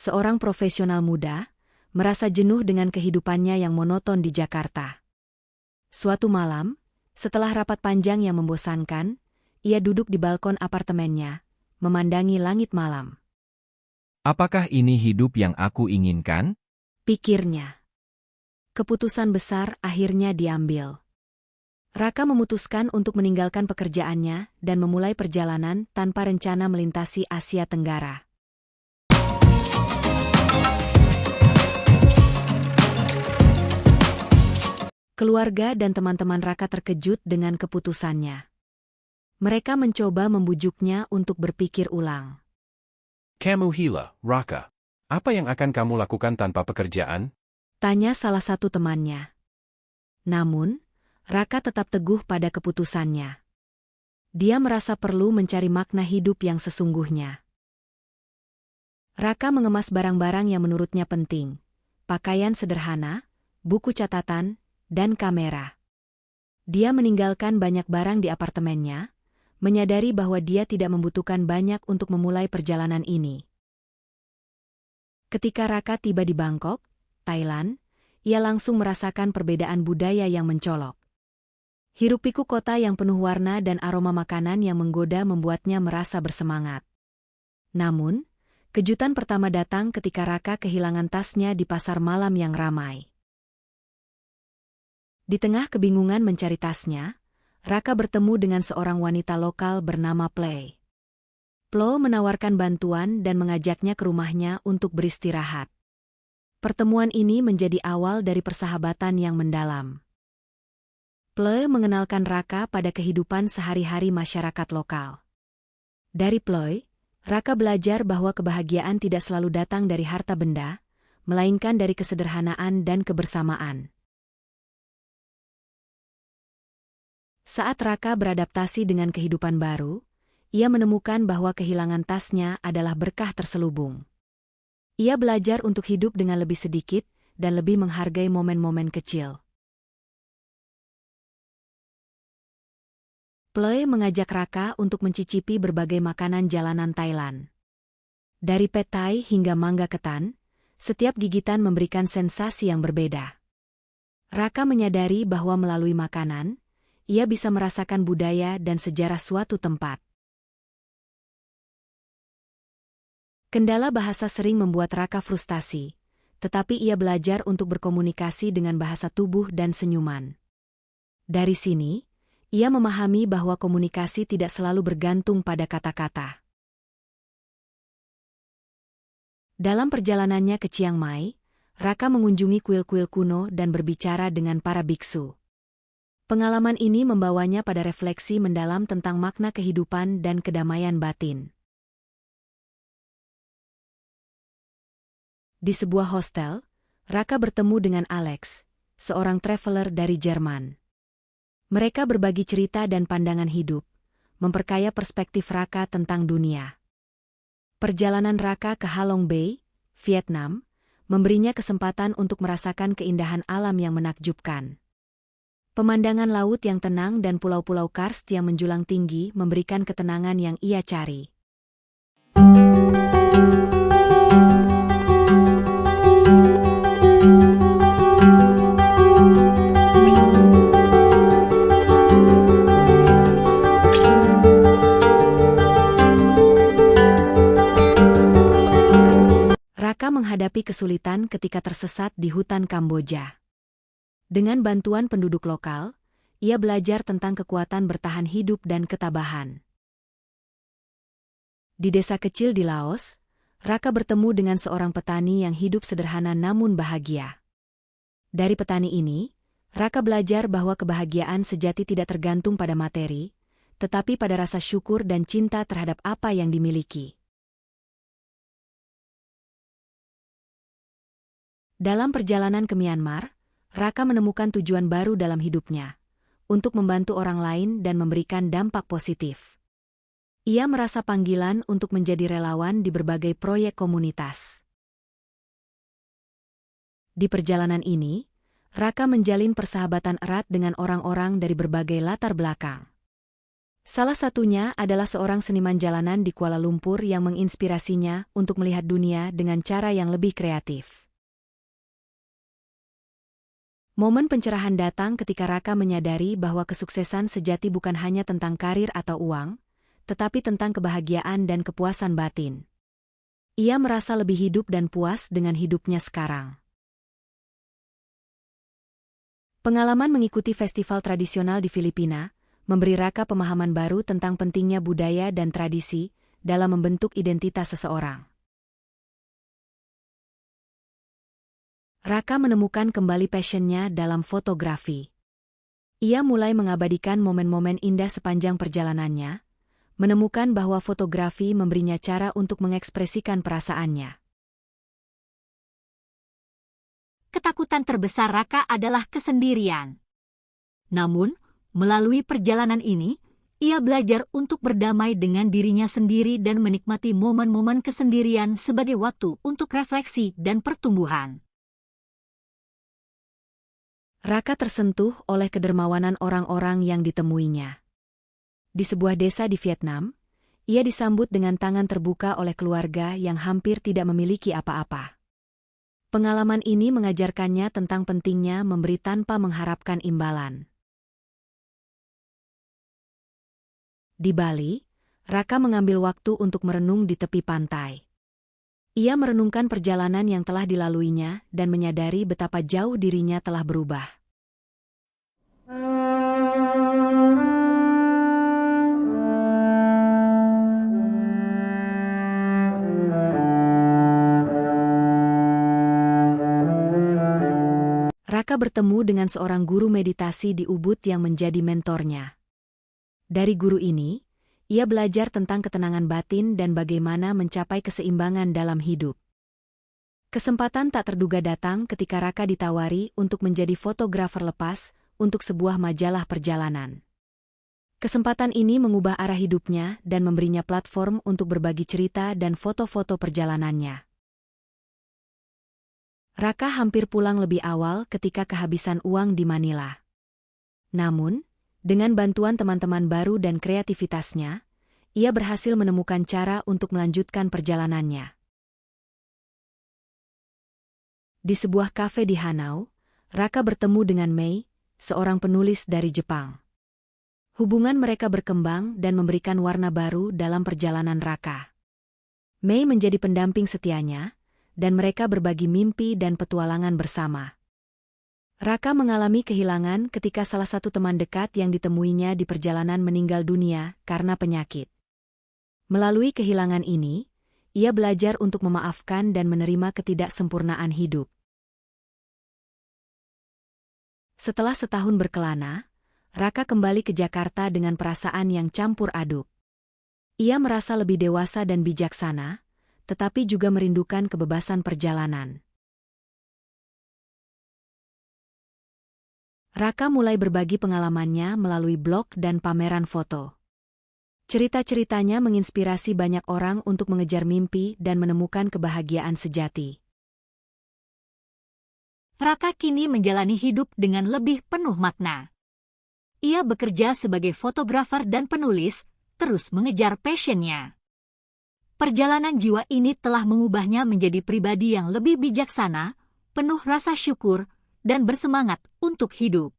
seorang profesional muda, merasa jenuh dengan kehidupannya yang monoton di Jakarta. Suatu malam, setelah rapat panjang yang membosankan, ia duduk di balkon apartemennya, memandangi langit malam. Apakah ini hidup yang aku inginkan? Pikirnya. Keputusan besar akhirnya diambil. Raka memutuskan untuk meninggalkan pekerjaannya dan memulai perjalanan tanpa rencana melintasi Asia Tenggara. Keluarga dan teman-teman Raka terkejut dengan keputusannya. Mereka mencoba membujuknya untuk berpikir ulang. Kamu gila, Raka. Apa yang akan kamu lakukan tanpa pekerjaan? Tanya salah satu temannya. Namun, Raka tetap teguh pada keputusannya. Dia merasa perlu mencari makna hidup yang sesungguhnya. Raka mengemas barang-barang yang menurutnya penting. Pakaian sederhana, buku catatan, dan kamera. Dia meninggalkan banyak barang di apartemennya, menyadari bahwa dia tidak membutuhkan banyak untuk memulai perjalanan ini. Ketika Raka tiba di Bangkok, Thailand, ia langsung merasakan perbedaan budaya yang mencolok. Hiruk-pikuk kota yang penuh warna dan aroma makanan yang menggoda membuatnya merasa bersemangat. Namun, kejutan pertama datang ketika Raka kehilangan tasnya di pasar malam yang ramai. Di tengah kebingungan mencari tasnya, Raka bertemu dengan seorang wanita lokal bernama Play. Plo menawarkan bantuan dan mengajaknya ke rumahnya untuk beristirahat. Pertemuan ini menjadi awal dari persahabatan yang mendalam. Ploy mengenalkan Raka pada kehidupan sehari-hari masyarakat lokal. Dari Ploy, Raka belajar bahwa kebahagiaan tidak selalu datang dari harta benda, melainkan dari kesederhanaan dan kebersamaan. Saat Raka beradaptasi dengan kehidupan baru, ia menemukan bahwa kehilangan tasnya adalah berkah terselubung. Ia belajar untuk hidup dengan lebih sedikit dan lebih menghargai momen-momen kecil. Ploy mengajak Raka untuk mencicipi berbagai makanan jalanan Thailand. Dari pad thai hingga mangga ketan, setiap gigitan memberikan sensasi yang berbeda. Raka menyadari bahwa melalui makanan, ia bisa merasakan budaya dan sejarah suatu tempat. Kendala bahasa sering membuat Raka frustasi, tetapi ia belajar untuk berkomunikasi dengan bahasa tubuh dan senyuman. Dari sini, ia memahami bahwa komunikasi tidak selalu bergantung pada kata-kata. Dalam perjalanannya ke Chiang Mai, Raka mengunjungi kuil-kuil kuno dan berbicara dengan para biksu. Pengalaman ini membawanya pada refleksi mendalam tentang makna kehidupan dan kedamaian batin. Di sebuah hostel, Raka bertemu dengan Alex, seorang traveler dari Jerman. Mereka berbagi cerita dan pandangan hidup, memperkaya perspektif Raka tentang dunia. Perjalanan Raka ke Halong Bay, Vietnam, memberinya kesempatan untuk merasakan keindahan alam yang menakjubkan. Pemandangan laut yang tenang dan pulau-pulau karst yang menjulang tinggi memberikan ketenangan yang ia cari. Raka menghadapi kesulitan ketika tersesat di hutan Kamboja. Dengan bantuan penduduk lokal, ia belajar tentang kekuatan bertahan hidup dan ketabahan. Di desa kecil di Laos, Raka bertemu dengan seorang petani yang hidup sederhana namun bahagia. Dari petani ini, Raka belajar bahwa kebahagiaan sejati tidak tergantung pada materi, tetapi pada rasa syukur dan cinta terhadap apa yang dimiliki. Dalam perjalanan ke Myanmar, Raka menemukan tujuan baru dalam hidupnya, untuk membantu orang lain dan memberikan dampak positif. Ia merasa panggilan untuk menjadi relawan di berbagai proyek komunitas. Di perjalanan ini, Raka menjalin persahabatan erat dengan orang-orang dari berbagai latar belakang. Salah satunya adalah seorang seniman jalanan di Kuala Lumpur yang menginspirasinya untuk melihat dunia dengan cara yang lebih kreatif. Momen pencerahan datang ketika Raka menyadari bahwa kesuksesan sejati bukan hanya tentang karir atau uang, tetapi tentang kebahagiaan dan kepuasan batin. Ia merasa lebih hidup dan puas dengan hidupnya sekarang. Pengalaman mengikuti festival tradisional di Filipina memberi Raka pemahaman baru tentang pentingnya budaya dan tradisi dalam membentuk identitas seseorang. Raka menemukan kembali passionnya dalam fotografi. Ia mulai mengabadikan momen-momen indah sepanjang perjalanannya, menemukan bahwa fotografi memberinya cara untuk mengekspresikan perasaannya. Ketakutan terbesar Raka adalah kesendirian. Namun, melalui perjalanan ini, ia belajar untuk berdamai dengan dirinya sendiri dan menikmati momen-momen kesendirian sebagai waktu untuk refleksi dan pertumbuhan. Raka tersentuh oleh kedermawanan orang-orang yang ditemuinya. Di sebuah desa di Vietnam, ia disambut dengan tangan terbuka oleh keluarga yang hampir tidak memiliki apa-apa. Pengalaman ini mengajarkannya tentang pentingnya memberi tanpa mengharapkan imbalan. Di Bali, Raka mengambil waktu untuk merenung di tepi pantai. Ia merenungkan perjalanan yang telah dilaluinya dan menyadari betapa jauh dirinya telah berubah. Raka bertemu dengan seorang guru meditasi di Ubud yang menjadi mentornya. Dari guru ini, ia belajar tentang ketenangan batin dan bagaimana mencapai keseimbangan dalam hidup. Kesempatan tak terduga datang ketika Raka ditawari untuk menjadi fotografer lepas untuk sebuah majalah perjalanan. Kesempatan ini mengubah arah hidupnya dan memberinya platform untuk berbagi cerita dan foto-foto perjalanannya. Raka hampir pulang lebih awal ketika kehabisan uang di Manila. Namun, dengan bantuan teman-teman baru dan kreativitasnya, ia berhasil menemukan cara untuk melanjutkan perjalanannya. Di sebuah kafe di Hanau, Raka bertemu dengan Mei, seorang penulis dari Jepang. Hubungan mereka berkembang dan memberikan warna baru dalam perjalanan Raka. Mei menjadi pendamping setianya, dan mereka berbagi mimpi dan petualangan bersama. Raka mengalami kehilangan ketika salah satu teman dekat yang ditemuinya di perjalanan meninggal dunia karena penyakit. Melalui kehilangan ini, ia belajar untuk memaafkan dan menerima ketidaksempurnaan hidup. Setelah setahun berkelana, Raka kembali ke Jakarta dengan perasaan yang campur aduk. Ia merasa lebih dewasa dan bijaksana, tetapi juga merindukan kebebasan perjalanan. Raka mulai berbagi pengalamannya melalui blog dan pameran foto. Cerita-ceritanya menginspirasi banyak orang untuk mengejar mimpi dan menemukan kebahagiaan sejati. Raka kini menjalani hidup dengan lebih penuh makna. Ia bekerja sebagai fotografer dan penulis, terus mengejar passion-nya. Perjalanan jiwa ini telah mengubahnya menjadi pribadi yang lebih bijaksana, penuh rasa syukur, dan bersemangat untuk hidup.